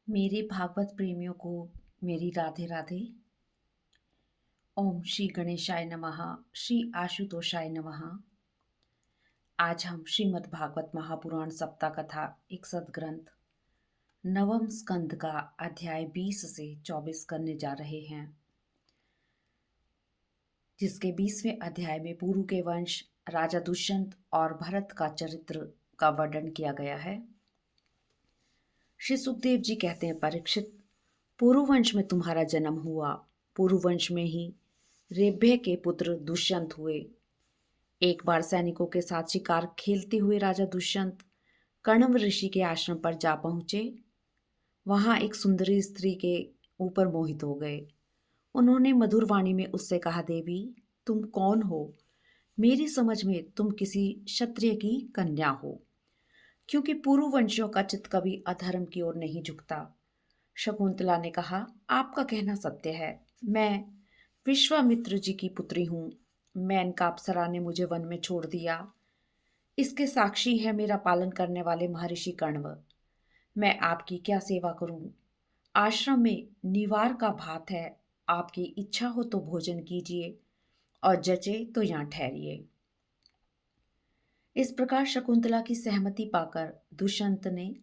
मेरे भागवत प्रेमियों को मेरी राधे राधे। ओम श्री गणेशाय नमः। श्री आशुतोषाय नमः। आज हम श्रीमद् भागवत महापुराण सप्ताह कथा एक सदग्रंथ नवम स्कंद का अध्याय 20 से 24 करने जा रहे हैं, जिसके 20वें अध्याय में पुरु के वंश, राजा दुष्यंत और भरत का चरित्र का वर्णन किया गया है। श्री सुखदेव जी कहते हैं, परीक्षित, पुरुवंश में तुम्हारा जन्म हुआ। पुरुवंश में ही रेभ्य के पुत्र दुष्यंत हुए। एक बार सैनिकों के साथ शिकार खेलते हुए राजा दुष्यंत कण्व ऋषि के आश्रम पर जा पहुंचे। वहां एक सुंदरी स्त्री के ऊपर मोहित हो गए। उन्होंने मधुर वाणी में उससे कहा, देवी, तुम कौन हो? मेरी समझ में तुम किसी क्षत्रिय की कन्या हो, क्योंकि पुरुवंशियों का चित्त कभी अधर्म की ओर नहीं झुकता। शकुंतला ने कहा, आपका कहना सत्य है। मैं विश्वामित्र जी की पुत्री हूँ। मेनका अप्सरा ने मुझे वन में छोड़ दिया। इसके साक्षी है मेरा पालन करने वाले महर्षि कण्व। मैं आपकी क्या सेवा करूं? आश्रम में निवार का भात है। आपकी इच्छा हो तो भोजन कीजिए और जचे तो यहाँ ठहरिए। इस प्रकार शकुंतला की सहमति पाकर दुष्यंत ने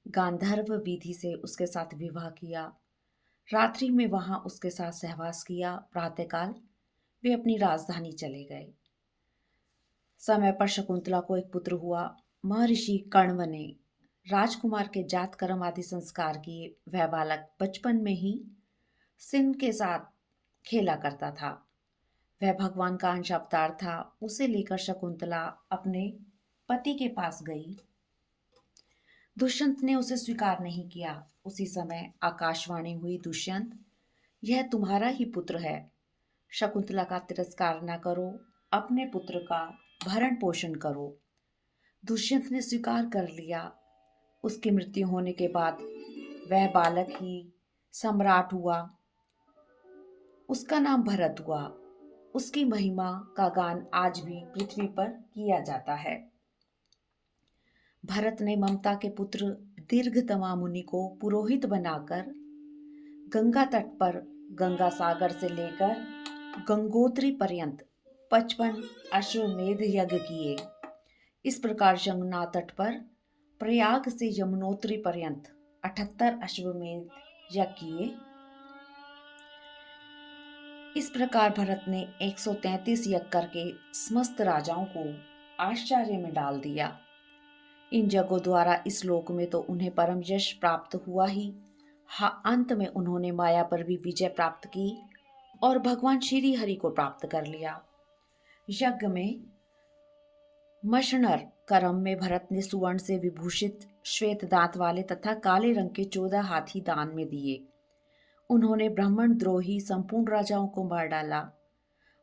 गांधर्व विधि से उसके साथ विवाह किया। रात्रि में वहां उसके साथ सहवास किया। प्रातःकाल वे अपनी राजधानी चले गए। समय पर शकुंतला को एक पुत्र हुआ। महर्षि कण्व ने राजकुमार के जात कर्म आदि संस्कार किए। वह बालक बचपन में ही सिंह के साथ खेला करता था। वह भगवान का अंश अवतार था। उसे लेकर शकुंतला अपने पति के पास गई। दुष्यंत ने उसे स्वीकार नहीं किया। उसी समय आकाशवाणी हुई, दुष्यंत, यह तुम्हारा ही पुत्र है। शकुंतला का तिरस्कार न करो, अपने पुत्र का भरण पोषण करो। दुष्यंत ने स्वीकार कर लिया। उसकी मृत्यु होने के बाद वह बालक ही सम्राट हुआ। उसका नाम भरत हुआ। उसकी महिमा का गान आज भी पृथ्वी पर किया जाता है। भरत ने ममता के पुत्र दीर्घतमा मुनि को पुरोहित बनाकर गंगा तट पर गंगा सागर से लेकर गंगोत्री पर्यंत 55 अश्वमेध यज्ञ किए। इस प्रकार यमुना तट पर प्रयाग से यमुनोत्री पर्यंत 78 अश्वमेध यज्ञ किए। इस प्रकार भरत ने 133 यज्ञ करके समस्त राजाओं को आश्चर्य में डाल दिया। इन यज्ञों द्वारा इस लोक में तो उन्हें परम यश प्राप्त हुआ ही, अंत में उन्होंने माया पर भी विजय प्राप्त की और भगवान श्री हरि को प्राप्त कर लिया। यज्ञ में मशनर कर्म में भरत ने सुवर्ण से विभूषित श्वेत दांत वाले तथा काले रंग के 14 हाथी दान में दिए। उन्होंने ब्राह्मण द्रोही संपूर्ण राजाओं को मार डाला।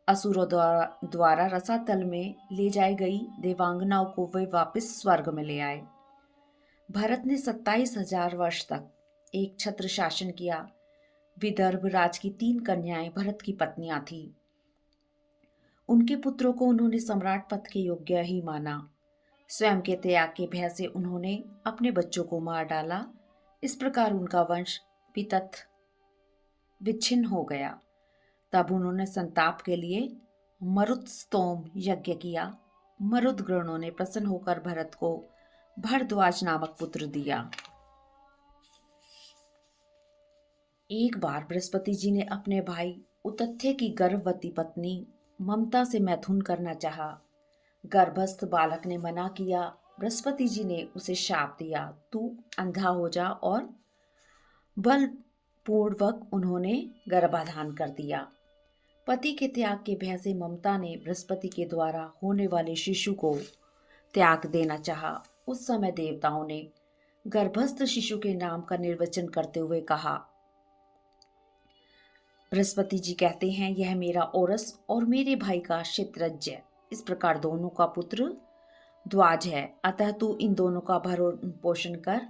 असुरों द्वारा रसातल में ले जाई गई देवांगनाओं को वे वापस स्वर्ग में ले आए। भरत ने 27,000 वर्ष तक एक छत्र शासन किया। विदर्भ राज की 3 कन्याएं भरत की पत्नियां थीं। उनके पुत्रों को उन्होंने सम्राट पद के योग्य ही माना। स्वयं के त्याग के भय से उन्होंने अपने बच्चों को मार डाला। इस प्रकार उनका वंश वितत विच्छिन्न हो गया। तब उन्होंने संताप के लिए मरुत्स्तोम यज्ञ किया। मरुदगणों ने प्रसन्न होकर भरत को भरद्वाज नामक पुत्र दिया। एक बार बृहस्पति जी ने अपने भाई उतथ्य की गर्भवती पत्नी ममता से मैथुन करना चाहा। गर्भस्थ बालक ने मना किया। बृहस्पति जी ने उसे शाप दिया, तू अंधा हो जा, और बलपूर्वक उन्होंने गर्भाधान कर दिया। पति के त्याग के भय से ममता ने बृहस्पति के द्वारा होने वाले शिशु को त्याग देना चाहा। उस समय देवताओं ने गर्भस्थ शिशु के नाम का निर्वचन करते हुए कहा। बृहस्पति जी कहते हैं, यह मेरा औरस और मेरे भाई का क्षित्रज्य, इस प्रकार दोनों का पुत्र द्वाज है, अतः तू इन दोनों का भरण पोषण कर।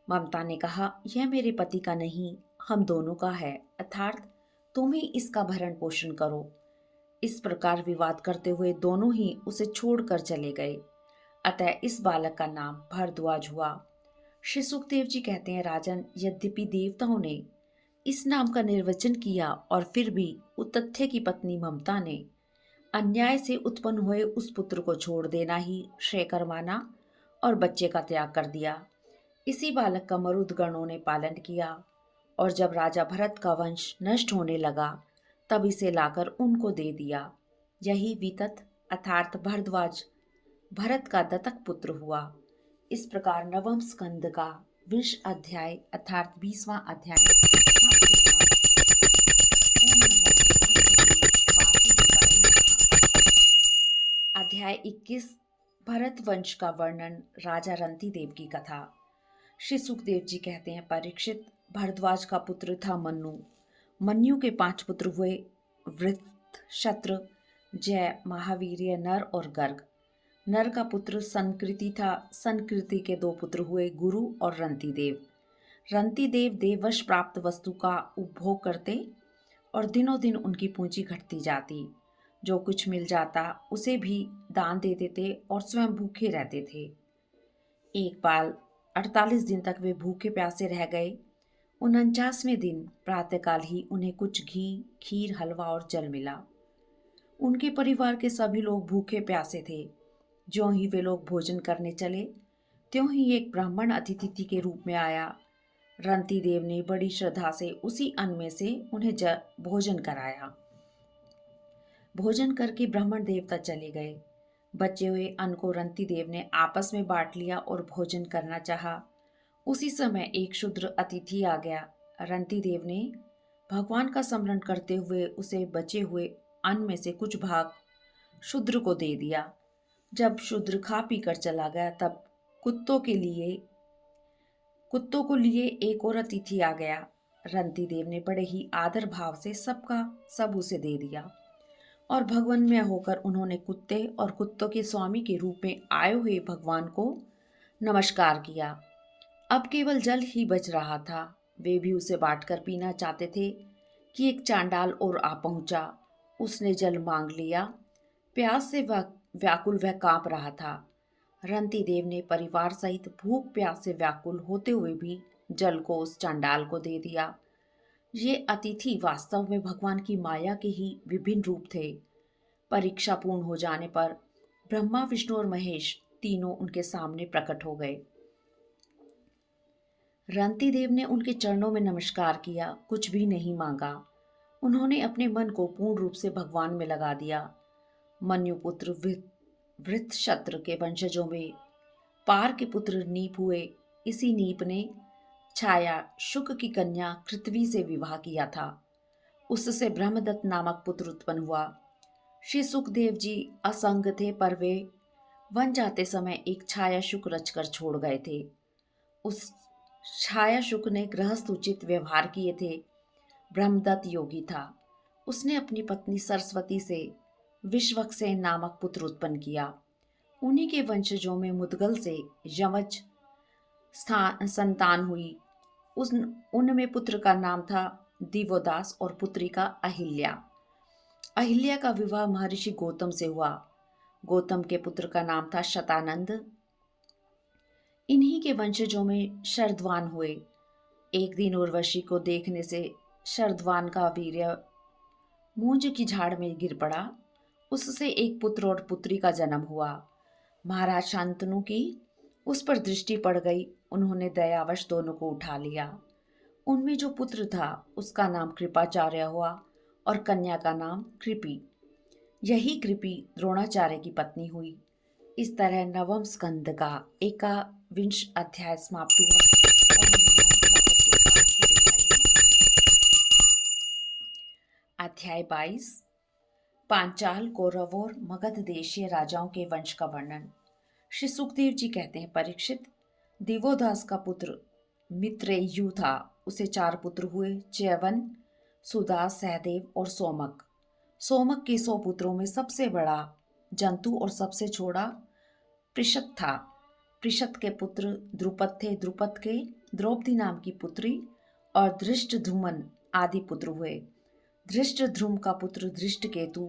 ममता ने कहा, यह मेरे पति का नहीं, हम दोनों का है, अर्थात तुम ही इसका भरण पोषण करो। इस प्रकार विवाद करते हुए दोनों ही उसे छोड़कर चले गए। अतः इस बालक का नाम भरद्वाज हुआ। श्री सुखदेव जी कहते हैं, राजन, यद्यपि देवताओं ने इस नाम का निर्वचन किया और फिर भी उतथ्य की पत्नी ममता ने अन्याय से उत्पन्न हुए उस पुत्र को छोड़ देना ही श्रेयकर माना और बच्चे का त्याग कर दिया। इसी बालक का मरुद गणों ने पालन किया और जब राजा भरत का वंश नष्ट होने लगा तब इसे लाकर उनको दे दिया। यही वितत अर्थात भरद्वाज भरत का दत्तक पुत्र हुआ। इस प्रकार नवम स्कंद का 20 अध्याय अर्थात 20वां अध्याय समाप्त हुआ। ओम नमो भगवते वासुदेवाय नमः। अध्याय 21 भरत वंश का वर्णन, राजा रंती देव की कथा। श्री सुखदेव जी कहते हैं, परीक्षित, भरद्वाज का पुत्र था मन्नु। मन्यु के 5 पुत्र हुए, वृत्त, शत्र, जय, महावीर्य, नर और गर्ग। नर का पुत्र संकृति था। संकृति के 2 पुत्र हुए, गुरु और रंती देव। रंती देव देववश प्राप्त वस्तु का उपभोग करते और दिनों दिन उनकी पूंजी घटती जाती। जो कुछ मिल जाता उसे भी दान दे देते और स्वयं भूखे रहते थे। एक बार 48 दिन तक वे भूखे प्यासे रह गए। 49वें दिन प्रातःकाल ही उन्हें कुछ घी, खीर, हलवा और जल मिला। उनके परिवार के सभी लोग भूखे प्यासे थे। ज्यों ही वे लोग भोजन करने चले, त्यों ही एक ब्राह्मण अतिथि के रूप में आया। रंती देव ने बड़ी श्रद्धा से उसी अन्न में से उन्हें भोजन कराया। भोजन करके ब्राह्मण देवता चले गए। बचे हुए अन्न को रंती देव ने आपस में बांट लिया और भोजन करना चाहा। उसी समय एक शूद्र अतिथि आ गया। रंती देव ने भगवान का स्मरण करते हुए उसे बचे हुए अन्न में से कुछ भाग शूद्र को दे दिया। जब शूद्र खा पी कर चला गया तब कुत्तों को लिए एक और अतिथि आ गया। रंती देव ने बड़े ही आदर भाव से सबका सब उसे दे दिया और भगवान में होकर उन्होंने कुत्ते और कुत्तों के स्वामी के रूप में आए हुए भगवान को नमस्कार किया। अब केवल जल ही बच रहा था। वे भी उसे बांटकर पीना चाहते थे कि एक चांडाल और आ पहुंचा। उसने जल मांग लिया। प्यास से व्याकुल वह कांप रहा था। रंती देव ने परिवार सहित भूख प्यास से व्याकुल होते हुए भी जल को उस चांडाल को दे दिया। ये अतिथि वास्तव में भगवान की माया के ही विभिन्न रूप थे। परीक्षा पूर्ण हो जाने पर ब्रह्मा, विष्णु और महेश तीनों उनके सामने प्रकट हो गए। रंती देव ने उनके चरणों में नमस्कार किया, कुछ भी नहीं मांगा। उन्होंने अपने मन को पूर्ण रूप से भगवान में लगा दिया। मन्युपुत्र वृत्रशत्र के वंशजों में पार के पुत्र नीप हुए। इसी नीप ने छाया शुक की कन्या कृतवी से विवाह किया था। उससे ब्रह्मदत्त नामक पुत्र उत्पन्न हुआ। श्री सुखदेव जी असंग थे, पर वे वन जाते समय एक छाया शुक रचकर छोड़ गए थे। उस छाया शुक ने गृहस्थ उचित व्यवहार किए थे। ब्रह्मदत्त योगी था। उसने अपनी पत्नी सरस्वती से विश्वक्सेन नामक पुत्र उत्पन्न किया। उन्हीं के वंशजों में मुदगल से यमज संतान हुई। उनमें पुत्र का नाम था दिवोदास और पुत्री का अहिल्या। अहिल्या का विवाह महर्षि गौतम से हुआ। गौतम के पुत्र का नाम था शतानंद। इन्हीं के वंशजों में शरद्वान हुए। एक दिन उर्वशी को देखने से शरद्वान का वीर्य मूंज की झाड़ में गिर पड़ा। उससे एक पुत्र और पुत्री का जन्म हुआ। महाराज शांतनु की उस पर दृष्टि पड़ गई। उन्होंने दयावश दोनों को उठा लिया। उनमें जो पुत्र था उसका नाम कृपाचार्य हुआ और कन्या का नाम कृपी। यही कृपी द्रोणाचार्य की पत्नी हुई। इस तरह नवम स्कंद का 21 अध्याय समाप्त हुआ। ओम नमो भगवते वासुदेवाय नमः। अध्याय 22 पांचाल, कौरव और मगध देशीय राजाओं के वंश का वर्णन। श्री सुखदेव जी कहते हैं, परीक्षित, दिवोदास का पुत्र मित्रेयु था। उसे 4 पुत्र हुए, च्यवन, सुदास, सहदेव और सोमक। सोमक के 100 पुत्रों में सबसे बड़ा जंतु और सबसे छोटा पृषत था। पृषत के पुत्र द्रुपद थे। द्रुपद के द्रौपदी नाम की पुत्री और धृष्टद्युम्न आदि पुत्र हुए। धृष्टद्युम्न का पुत्र धृष्टकेतु।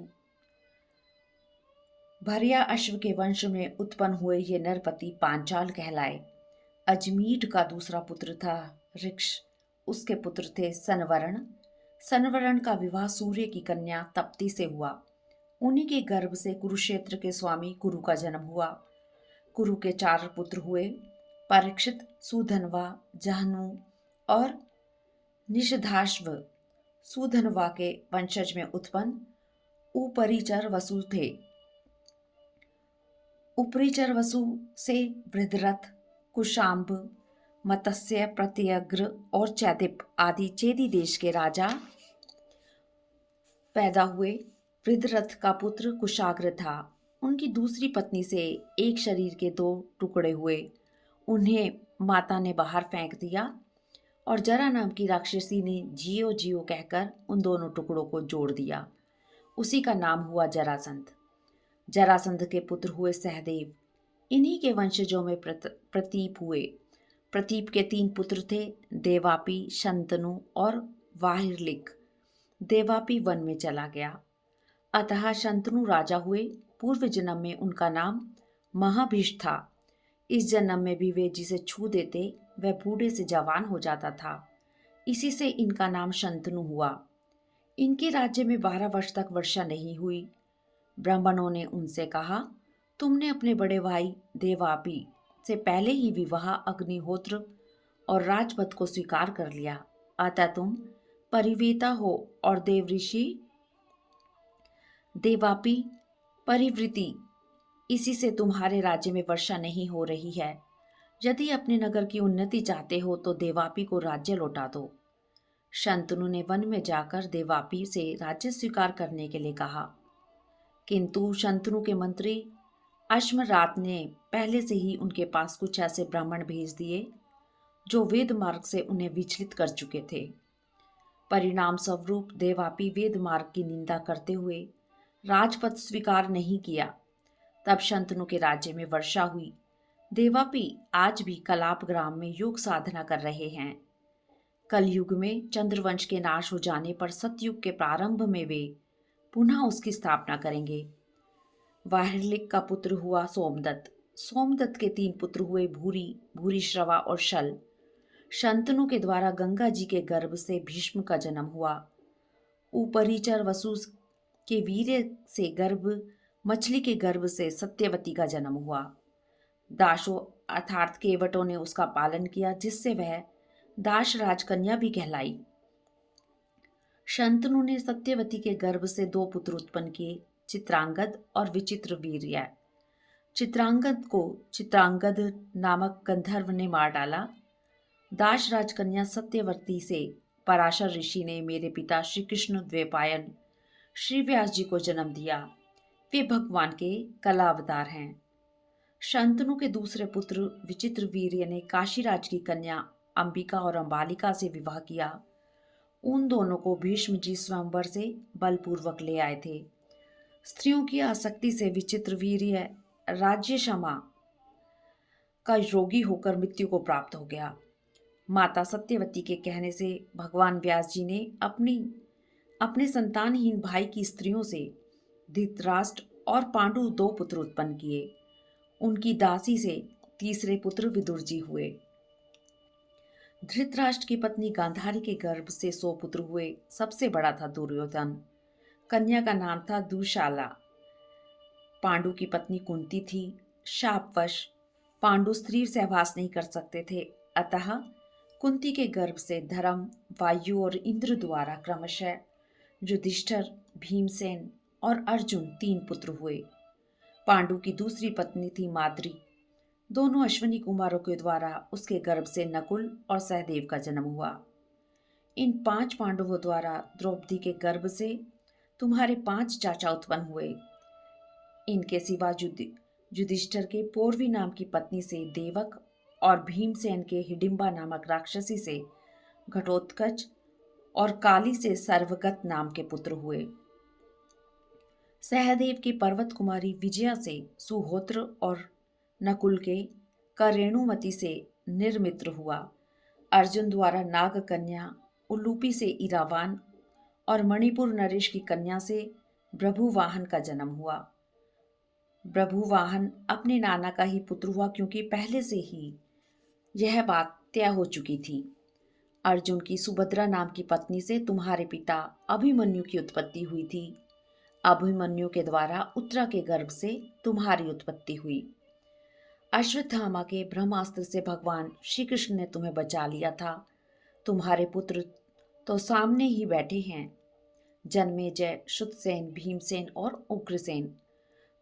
भरिया अश्व के वंश में उत्पन्न हुए ये नरपति पांचाल कहलाए। अजमीढ़ का दूसरा पुत्र था ऋक्ष, उसके पुत्र थे सनवरण। सनवरण का विवाह सूर्य की कन्या तप्ती से हुआ। उन्हीं के गर्भ से कुरुक्षेत्र के स्वामी कुरु का जन्म हुआ। कुरु के 4 पुत्र हुए, परीक्षित, सुधनवा, जहनु और निषधाश्व। सुधनवा के वंशज में उत्पन्न उपरिचर वसु थे। उपरिचर वसु से बृहद्रथ, कुशाम्ब, मत्स्य, प्रत्यग्र और चैदिप आदि चेदी देश के राजा पैदा हुए। बृहद्रथ का पुत्र कुशाग्र था। उनकी दूसरी पत्नी से एक शरीर के 2 टुकड़े हुए। उन्हें माता ने बाहर फेंक दिया और जरा नाम की राक्षसी ने जियो जियो कहकर उन दोनों टुकड़ों को जोड़ दिया। उसी का नाम हुआ जरासंध। जरासंध के पुत्र हुए सहदेव। इन्हीं के वंशजों में प्रतीप हुए। प्रतीप के 3 पुत्र थे, देवापी, शंतनु और वाहिरलिक। देवापी वन में चला गया, अतः शंतनु राजा हुए। पूर्व जन्म में उनका नाम महाभीष था। इस जन्म में भी वे जिसे छू देते वह बूढ़े से जवान हो जाता था। इसी से इनका नाम शंतनु हुआ। इनके राज्य में 12 वर्ष तक वर्षा नहीं हुई। ब्राह्मणों ने उनसे कहा, तुमने अपने बड़े भाई देवापी से पहले ही विवाह, अग्निहोत्र और राजपद को स्वीकार कर लिया, अतः तुम परिवेता हो और देवऋषि देवापी परिवृति। इसी से तुम्हारे राज्य में वर्षा नहीं हो रही है। यदि अपने नगर की उन्नति चाहते हो तो देवापी को राज्य लौटा दो। शंतनु ने वन में जाकर देवापी से राज्य स्वीकार करने के लिए कहा, किंतु शंतनु के मंत्री अश्मरात ने पहले से ही उनके पास कुछ ऐसे ब्राह्मण भेज दिए जो वेद मार्ग से उन्हें विचलित कर चुके थे। परिणाम स्वरूप देवापी वेद मार्ग की निंदा करते हुए राजपद स्वीकार नहीं किया। तब शंतनु के राज्य में वर्षा हुई। देवापी आज भी कलाप ग्राम में योग साधना कर रहे हैं। कलयुग में चंद्रवंश के नाश हो जाने पर सतयुग के प्रारंभ में वे पुनः उसकी स्थापना करेंगे। वाहिरलिक का पुत्र हुआ सोमदत्त। सोमदत्त के 3 पुत्र हुए, भूरी, भूरिश्रवा और शल। शंतनु के द्वारा गंगा जी के गर्भ से भीष्म का जन्म हुआ। उपरिचर वसु के वीर्य से गर्भ, मछली के गर्भ से सत्यवती का जन्म हुआ। दासों अर्थात केवटों ने उसका पालन किया, जिससे वह दास राजकन्या भी कहलाई। शंतनु ने सत्यवती के गर्भ से 2 पुत्र उत्पन्न किए, चित्रांगद और विचित्र वीर्य। चित्रांगद को चित्रांगद नामक गंधर्व ने मार डाला। दास राजकन्या सत्यवती से पराशर ऋषि ने मेरे पिता श्री कृष्ण द्वैपायन श्री व्यास जी को जन्म दिया। वे भगवान के कला अवतार हैं। शंतनु के दूसरे पुत्र विचित्र वीर्य ने काशीराज की कन्या अंबिका और अंबालिका से विवाह किया। उन दोनों को भीष्म जी स्वयंवर से बलपूर्वक ले आए थे। स्त्रियों की आसक्ति से विचित्र वीर्य राज्य क्षमा का रोगी होकर मृत्यु को प्राप्त हो गया। माता सत्यवती के कहने से भगवान व्यास जी ने अपने संतानहीन भाई की स्त्रियों से धृतराष्ट्र और पांडु 2 पुत्र उत्पन्न किए। उनकी दासी से तीसरे पुत्र विदुर जी हुए। धृतराष्ट्र की पत्नी गांधारी के गर्भ से 100 पुत्र हुए। सबसे बड़ा था दुर्योधन। कन्या का नाम था दुशाला। पांडु की पत्नी कुंती थी। शापवश पांडु स्त्री सहवास नहीं कर सकते थे, अतः कुंती के गर्भ से धर्म, वायु और इंद्र द्वारा क्रमशः युधिष्ठिर, भीमसेन और अर्जुन 3 पुत्र हुए। पांडु की दूसरी पत्नी थी माद्री। दोनों अश्विनी कुमारों के द्वारा उसके गर्भ से नकुल और सहदेव का जन्म हुआ। इन 5 पांडवों द्वारा द्रौपदी के गर्भ से तुम्हारे 5 चाचा उत्पन्न हुए। इनके सिवा युधिष्ठिर के पौरवी नाम की पत्नी से देवक और भीमसेन के हिडिंबा नामक राक्षसी से घटोत्कच और काली से सर्वगत नाम के पुत्र हुए। सहदेव की पर्वत कुमारी विजया से सुहोत्र और नकुल के करेणुमति से निर्मित्र हुआ। अर्जुन द्वारा नाग कन्या उल्लूपी से इरावान और मणिपुर नरेश की कन्या से प्रभुवाहन का जन्म हुआ। प्रभुवाहन अपने नाना का ही पुत्र हुआ, क्योंकि पहले से ही यह बात तय हो चुकी थी। अर्जुन की सुभद्रा नाम की पत्नी से तुम्हारे पिता अभिमन्यु की उत्पत्ति हुई थी। अभिमन्यु के द्वारा उत्तरा के गर्भ से तुम्हारी उत्पत्ति हुई। अश्वत्थामा के ब्रह्मास्त्र से भगवान श्री कृष्ण ने तुम्हें बचा लिया था। तुम्हारे पुत्र तो सामने ही बैठे हैं, जन्मेजय, श्रुतसेन, भीमसेन और उग्रसेन।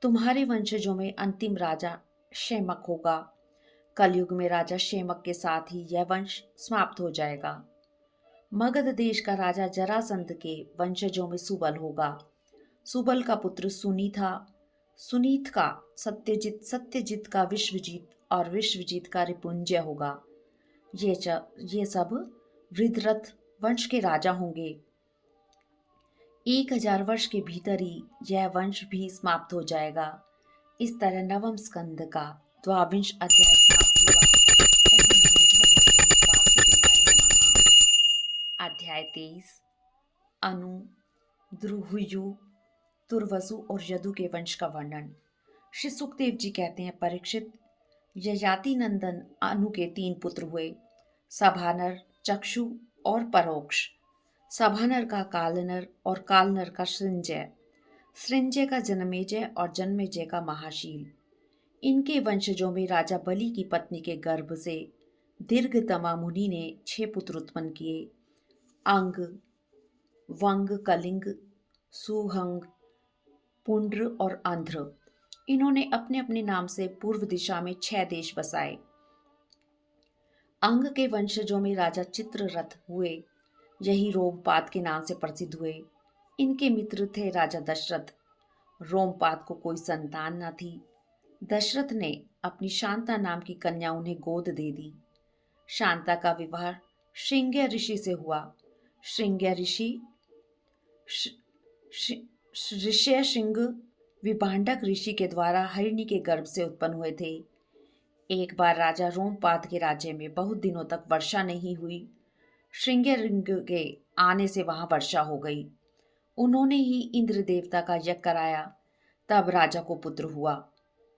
तुम्हारे वंशजों में अंतिम राजा शेमक होगा। कलयुग में राजा शेमक के साथ ही यह वंश समाप्त हो जाएगा। मगध देश का राजा जरासंध के वंशजों में सुबल होगा। सुबल का पुत्र सुनी था। सुनीत का सत्यजित, सत्यजित का विश्वजीत और विश्वजीत का रिपुंजय होगा। ये सब वृद्धरथ वंश के राजा होंगे। 1000 वर्ष के भीतर ही यह वंश भी समाप्त हो जाएगा। इस तरह नवम स्कंद का 22वां अध्याय समाप्त हुआ। ओम नमो भगवते वासुदेवाय नमः। अध्याय 23 अनु, द्रुहुयु, तुर्वसु और यदु के वंश का वर्णन। श्री सुखदेव जी कहते हैं, परीक्षित, ययाति नंदन अनु के 3 पुत्र हुए, सभानर, चक्षु और परोक्ष। सभानर का कालनर और कालनर का सृंजय। सृंजय का जन्मेजय और जन्मेजय का महाशील। इनके वंशजों में राजा बलि की पत्नी के गर्भ से दीर्घतमा मुनि ने 6 पुत्र उत्पन्न किए। अंग, वंग, कलिंग, सुहंग, पुंड्र और आंध्र। इन्होंने अपने अपने नाम से पूर्व दिशा में 6 देश बसाए। अंग के वंशजों में राजा चित्ररथ हुए। यही रोमपाद के नाम से प्रसिद्ध हुए। इनके मित्र थे राजा दशरथ। रोमपाद को कोई संतान न थी। दशरथ ने अपनी शांता नाम की कन्या उन्हें गोद दे दी। शांता का विवाह श्रृंग्य ऋषि से हुआ। श्रृंग्य ऋषि ऋष्य श्रृंग विभांडक ऋषि के द्वारा हरिणी के गर्भ से उत्पन्न हुए थे। एक बार राजा रोमपाद के राज्य में बहुत दिनों तक वर्षा नहीं हुई। श्रृंग्य ऋंग के आने से वहां वर्षा हो गई। उन्होंने ही इंद्र देवता का यज्ञ कराया, तब राजा को पुत्र हुआ।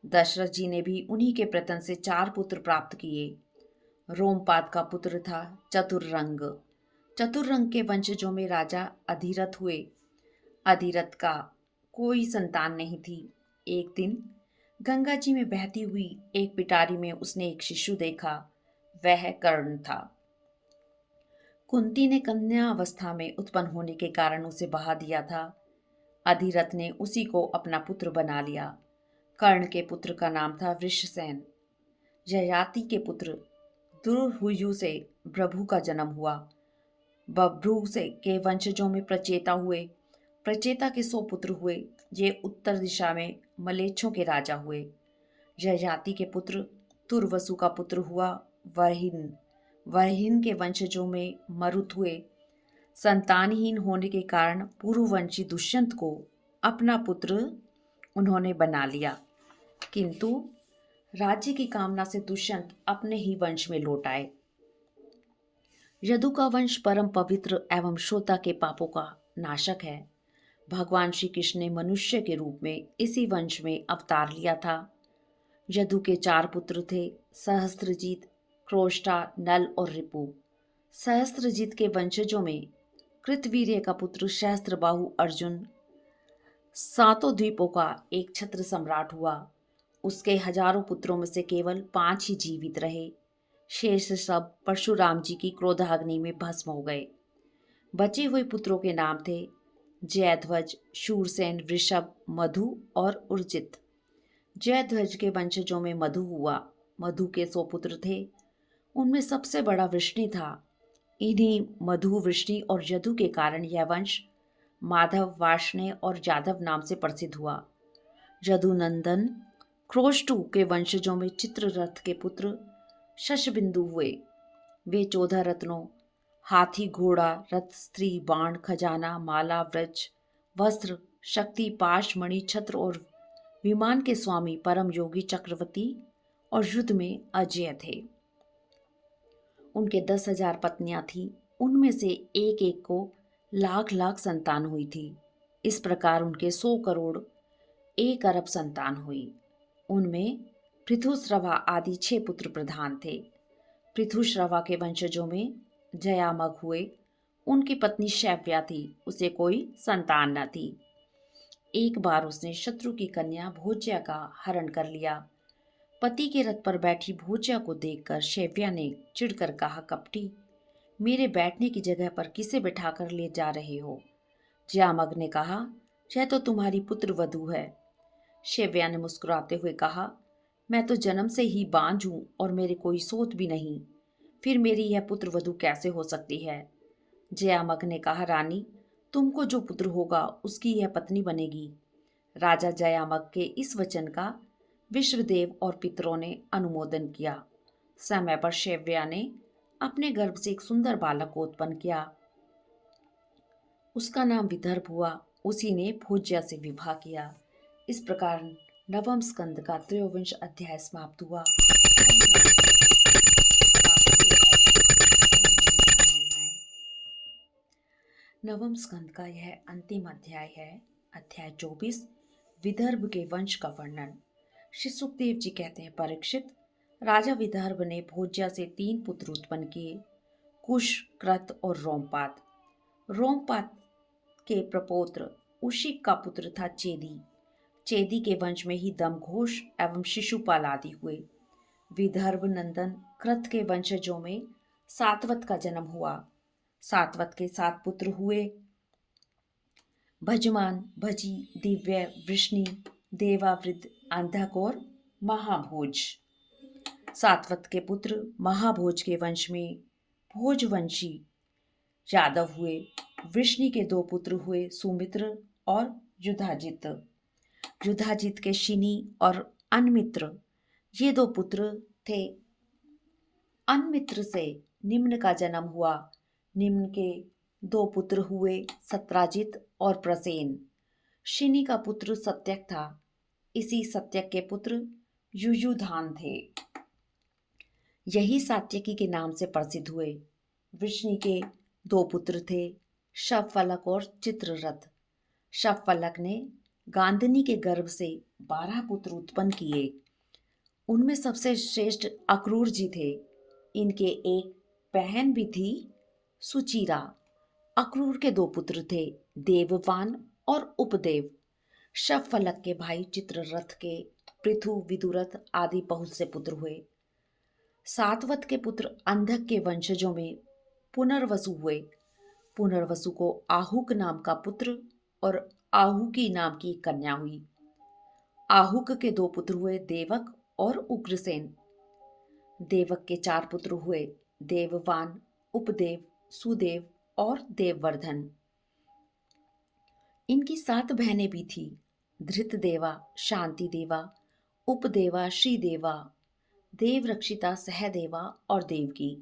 दशरथ जी ने भी उन्हीं के प्रतन से 4 पुत्र प्राप्त किए। रोमपाद का पुत्र था चतुर्रंग। चतुर्रंग के वंशजों में राजा अधिरथ हुए। अधिरथ का कोई संतान नहीं थी। एक दिन गंगा जी में बहती हुई एक पिटारी में उसने एक शिशु देखा। वह कर्ण था। कुंती ने कन्या अवस्था में उत्पन्न होने के कारण उसे बहा दिया था। अधिरथ ने उसी को अपना पुत्र बना लिया। कर्ण के पुत्र का नाम था वृषसेन। ययाति के पुत्र दुर्हुयु से प्रभु का जन्म हुआ। बभ्रू से के वंशजों में प्रचेता हुए। प्रचेता के 100 पुत्र हुए। ये उत्तर दिशा में मलेच्छों के राजा हुए। ययाति के पुत्र तुर्वसु का पुत्र हुआ वरहिन। वरहिन के वंशजों में मरुत हुए। संतानहीन होने के कारण पूर्ववंशी दुष्यंत को अपना पुत्र उन्होंने बना लिया, किंतु राज्य की कामना से दुष्यंत अपने ही वंश में लौट आए। यदु का वंश परम पवित्र एवं श्रोता के पापों का नाशक है। भगवान श्री कृष्ण ने मनुष्य के रूप में इसी वंश में अवतार लिया था। यदु के 4 पुत्र थे, सहस्त्रजीत, क्रोष्टा, नल और रिपु। सहस्त्रजीत के वंशजों में कृतवीर्य का पुत्र सहस्त्रबाहु अर्जुन 7 द्वीपों का एक छत्र सम्राट हुआ। उसके हजारों पुत्रों में से केवल 5 ही जीवित रहे। शेष सब परशुराम जी की क्रोधाग्नि में भस्म हो गए। बचे हुए पुत्रों के नाम थे जयध्वज, शूरसेन, वृषभ, मधु और उर्जित। जयध्वज के वंशजों में मधु हुआ। मधु के 100 पुत्र थे। उनमें सबसे बड़ा वृष्णि था। इन्हीं मधु, वृष्णि और यदु के कारण यह वंश माधव, वार्ष्णेय और यादव नाम से प्रसिद्ध हुआ। यदुनंदन क्रोष्टु के वंशजों में चित्ररथ के पुत्र शशबिंदु हुए। वे 14 रत्नों, हाथी, घोड़ा, रथ, स्त्री, बाण, खजाना, माला, व्रज, वस्त्र, शक्ति, पाश, मणि, छत्र और विमान के स्वामी परम योगी चक्रवर्ती और युद्ध में अजेय थे। उनके 10,000 पत्नियां थीं। उनमें से एक एक को लाख लाख संतान हुई थी। इस प्रकार उनके 100 करोड़ 1 अरब संतान हुई। उनमें पृथुश्रवा आदि 6 पुत्र प्रधान थे। पृथुश्रवा के वंशजों में जयामग हुए। उनकी पत्नी शैव्या थी, उसे कोई संतान न थी। एक बार उसने शत्रु की कन्या भोज्या का हरण कर लिया। पति के रथ पर बैठी भोज्या को देखकर शैव्या ने चिढ़कर कहा, कपटी, मेरे बैठने की जगह पर किसे बिठाकर ले जा रहे हो? जयामग ने कहा, यह तो तुम्हारी पुत्र वधू है। शैव्या ने मुस्कुराते हुए कहा, मैं तो जन्म से ही बांझ हूं और मेरे कोई सोत भी नहीं, फिर मेरी यह पुत्र वधू कैसे हो सकती है? जयामग ने कहा, रानी, तुमको जो पुत्र होगा उसकी यह पत्नी बनेगी। राजा जयामग के इस वचन का विश्वदेव और पितरों ने अनुमोदन किया। समय पर शैव्या ने अपने गर्भ से एक सुंदर बालक को उत्पन्न किया। उसका नाम विदर्भ हुआ। उसी ने भोज्या से विवाह किया। इस प्रकार नवम स्कंद का त्रयोविंश अध्याय समाप्त हुआ। नवम स्कंद का यह अंतिम अध्याय है, अध्याय 24, विदर्भ के वंश का वर्णन। श्री सुखदेव जी कहते हैं, परीक्षित, राजा विदर्भ ने भोज्या से 3 पुत्र उत्पन्न किए, कुश, कृत और रोमपाद। रोमपाद के प्रपौत्र उशिक का पुत्र था चेदी। चेदी के वंश में ही दमघोष एवं शिशुपाल आदि हुए। विदर्भ नंदन कृत के वंशजों में सातवत का जन्म हुआ। सातवत के 7 पुत्र हुए, भजमान, भजी, दिव्य, वृष्णि, देवावृद्ध, अंधक और महाभोज। सातवत के पुत्र महाभोज के वंश में भोजवंशी यादव हुए। वृष्णि के 2 पुत्र हुए, सुमित्र और युधाजित। युधाजित के शिनी और अनमित्र ये 2 पुत्र थे। अनमित्र से निम्न का जन्म हुआ। निम्न के 2 पुत्र हुए, सत्राजित और प्रसेन। शिनी का पुत्र सत्यक था। इसी सत्यक के पुत्र युयुधान थे। यही सात्यकी के नाम से प्रसिद्ध हुए। वृष्णि के 2 पुत्र थे, शवफलक और चित्ररथ। शवफलक ने गांधनी के गर्भ से 12 पुत्र उत्पन्न किए। उनमें सबसे श्रेष्ठ अक्रूर जी थे। इनके एक बहन भी थी, सुचिरा। अक्रूर के 2 पुत्र थे, देववान और उपदेव। शवफलक के भाई चित्ररथ के पृथु, विदुरथ आदि बहुत से पुत्र हुए। सातवत के पुत्र अंधक के वंशजों में पुनर्वसु हुए। पुनर्वसु को आहुक नाम का पुत्र और आहुकी नाम की कन्या हुई। आहुक के 2 पुत्र हुए, देवक और उग्रसेन। देवक के 4 पुत्र हुए, देववान, उपदेव, सुदेव और देववर्धन। इनकी 7 बहनें भी थी, धृतदेवा, शांति देवा, उपदेवा, श्रीदेवा, देवरक्षिता, सहदेवा और देवकी।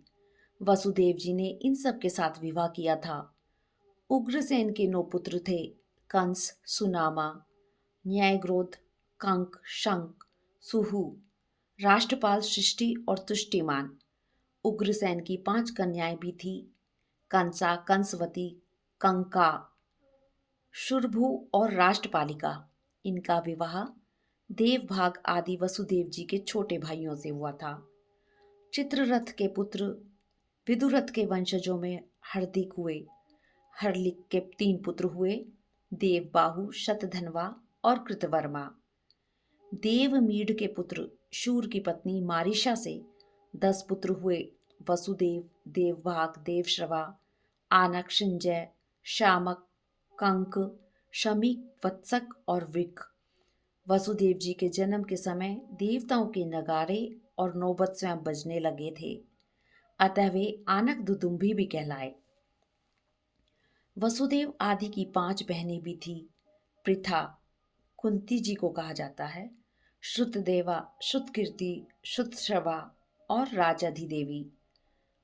वसुदेव जी ने इन सब के साथ विवाह किया था। उग्रसेन के 9 पुत्र थे, कंस, सुनामा, न्यायग्रोध, कंक, शंक, सुहु, राष्ट्रपाल, सृष्टि और तुष्टिमान। उग्रसेन की 5 कन्याएं भी थी, कंसा, कंसवती, कंका, शुरभु और राष्ट्रपालिका। इनका विवाह देवभाग आदि वसुदेव जी के छोटे भाइयों से हुआ था। चित्ररथ के पुत्र विदुरथ के वंशजों में हरदिक हुए। हरलिक के 3 पुत्र हुए, देवबाहु, शतधनवा और कृतवर्मा। देवमीढ़ के पुत्र शूर की पत्नी मारिशा से 10 पुत्र हुए, वसुदेव, देवभाग, देवश्रवा, आनक, संजय, शामक, कंक, शमीक, वत्सक और विक। वसुदेव जी के जन्म के समय देवताओं के नगारे और नौबत स्वयं बजने लगे थे, अतः वे आनक दुदुम्भी भी कहलाए। वसुदेव आदि की 5 बहनें भी थी। पृथा, कुंती जी को कहा जाता है, श्रुतदेवा, श्रुतकीर्ति, श्रुतश्रवा और राजाधिदेवी।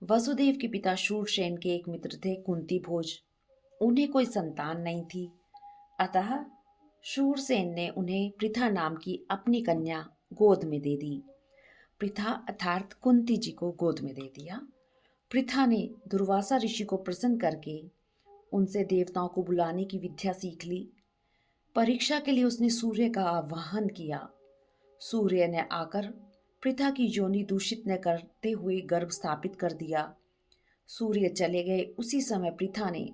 वसुदेव के पिता शूरसेन के एक मित्र थे, कुंती भोज। उन्हें कोई संतान नहीं थी, अतः शूरसेन ने उन्हें पृथा नाम की अपनी कन्या गोद में दे दी। पृथा अर्थात कुंती जी को गोद में दे दिया। पृथा ने दुर्वासा ऋषि को प्रसन्न करके उनसे देवताओं को बुलाने की विद्या सीख ली। परीक्षा के लिए उसने सूर्य का आवाहन किया। सूर्य ने आकर पृथा की योनि दूषित न करते हुए गर्भ स्थापित कर दिया। सूर्य चले गए उसी समय पृथा ने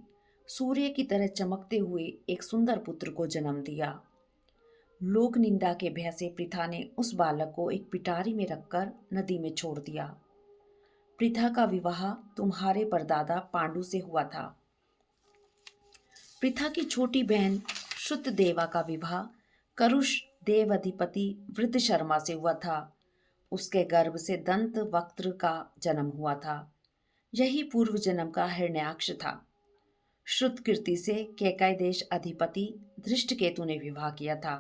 सूर्य की तरह चमकते हुए एक सुंदर पुत्र को जन्म दिया। लोक निंदा के भय से पृथा ने उस बालक को एक पिटारी में रखकर नदी में छोड़ दिया। पृथा का विवाह तुम्हारे परदादा पांडु से हुआ था। पृथा की छोटी बहन श्रुतदेवा का विवाह करुष देव अधिपति वृद्ध शर्मा से हुआ था। उसके गर्भ से दंत वक्त्र का जन्म हुआ था। यही पूर्व जन्म का हिरण्याक्ष था। श्रुतकीर्ति से कैकय देश अधिपति धृष्टकेतु ने विवाह किया था।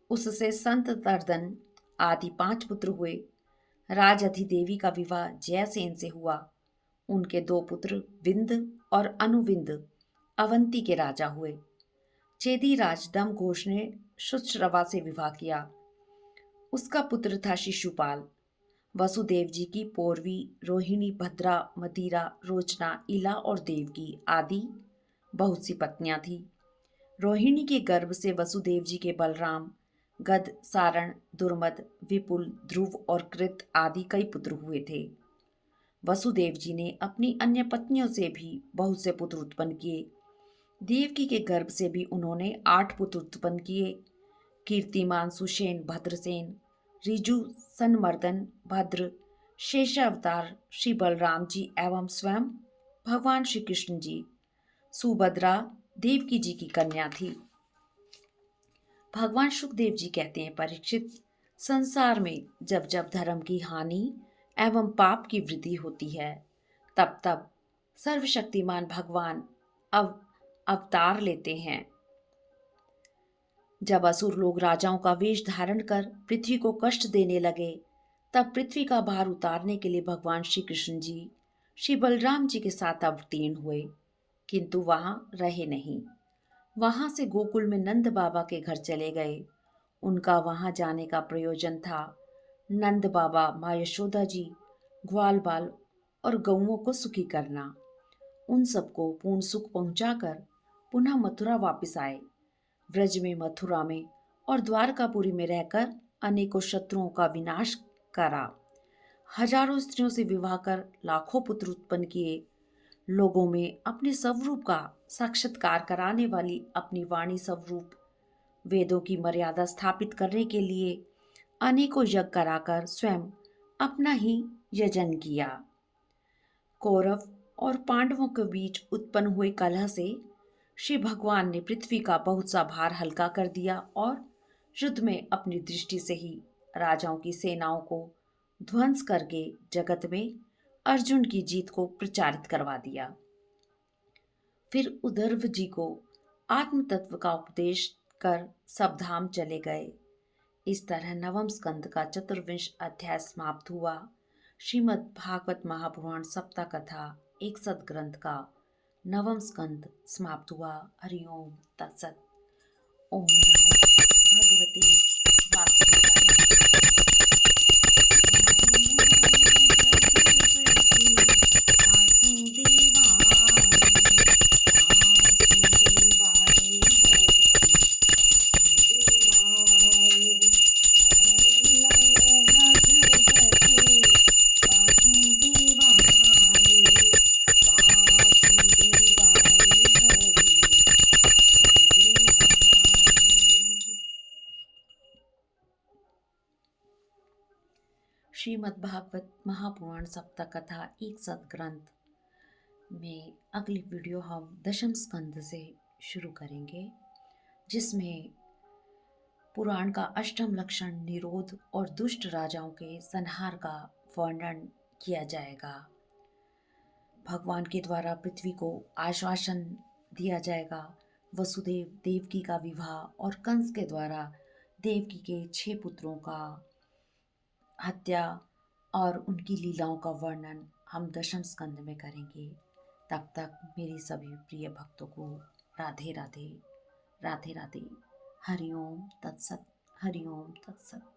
उससे संत तर्दन आदि 5 पुत्र हुए। राजधिदेवी का विवाह जयसेन से हुआ। उनके 2 पुत्र विंद और अनुविंद अवंती के राजा हुए। चेदी राज दमघोष ने शुश्रवा से विवाह किया। उसका पुत्र था शिशुपाल। वसुदेव जी की पौरवी रोहिणी, भद्रा, मदिरा, रोचना, इला और देवकी आदि बहुत सी पत्नियां थी। रोहिणी के गर्भ से वसुदेव जी के बलराम, गद, सारण, दुर्मद, विपुल, ध्रुव और कृत आदि कई पुत्र हुए थे। वसुदेव जी ने अपनी अन्य पत्नियों से भी बहुत से पुत्र उत्पन्न किए। देवकी के गर्भ से भी उन्होंने 8 पुत्र उत्पन्न किए। कीर्तिमान, सुषेण, भद्रसेन, रिजु, सनमर्दन, भद्र, शेषावतार, श्री बलराम जी एवं स्वयं भगवान श्री कृष्ण जी। सुभद्रा देवकी जी की कन्या थी। भगवान सुखदेव जी कहते हैं, परीक्षित, संसार में जब जब धर्म की हानि एवं पाप की वृद्धि होती है, तब तब सर्वशक्तिमान भगवान अवतार लेते हैं। जब असुर लोग राजाओं का वेश धारण कर पृथ्वी को कष्ट देने लगे, तब पृथ्वी का भार उतारने के लिए भगवान श्री कृष्ण जी श्री बलराम जी के साथ अवतीर्ण हुए, किंतु वहां रहे नहीं। वहां से गोकुल में नंद बाबा के घर चले गए। उनका वहां जाने का प्रयोजन था नंद बाबा, माँ यशोदा जी, ग्वाल बाल और गौओं को सुखी करना। उन सबको पूर्ण सुख पहुंचाकर पुनः मथुरा वापस आए। ब्रज में, मथुरा में और द्वारकापुरी में रहकर अनेकों शत्रुओं का विनाश करा। हजारों स्त्रियों से विवाह कर लाखों पुत्र उत्पन्न किए। लोगों में अपने स्वरूप का साक्षात्कार कराने वाली अपनी वाणी स्वरूप वेदों की मर्यादा स्थापित करने के लिए अनेकों यज्ञ कराकर स्वयं अपना ही यजन किया। कौरव और पांडवों के बीच उत्पन्न हुए कलह से श्री भगवान ने पृथ्वी का बहुत सा भार हल्का कर दिया और युद्ध में अपनी दृष्टि से ही राजाओं की सेनाओं को ध्वंस करके जगत में अर्जुन की जीत को प्रचारित करवा दिया। फिर उद्धव जी को आत्म तत्व का उपदेश कर सब धाम चले गए। इस तरह नवम स्कंद का 24वां अध्याय समाप्त हुआ। श्रीमद् भागवत महापुराण सप्ताह कथा एक सदग्रंथ का 9वां स्कंद समाप्त हुआ। हरिओम तत्सत। ओम नमो भगवते वासुदेवाय। श्रीमद् भागवत महापुराण सप्ताह कथा एक सदग्रंथ में अगली वीडियो हम 10वें स्कंद से शुरू करेंगे, जिसमें पुराण का 8वां लक्षण निरोध और दुष्ट राजाओं के संहार का वर्णन किया जाएगा। भगवान के द्वारा पृथ्वी को आश्वासन दिया जाएगा। वसुदेव देवकी का विवाह और कंस के द्वारा देवकी के 6 पुत्रों का हत्या और उनकी लीलाओं का वर्णन हम 10वें स्कंद में करेंगे। तब तक मेरी सभी प्रिय भक्तों को राधे राधे, राधे राधे। हरिओम तत्सत, हरिओम तत्सत।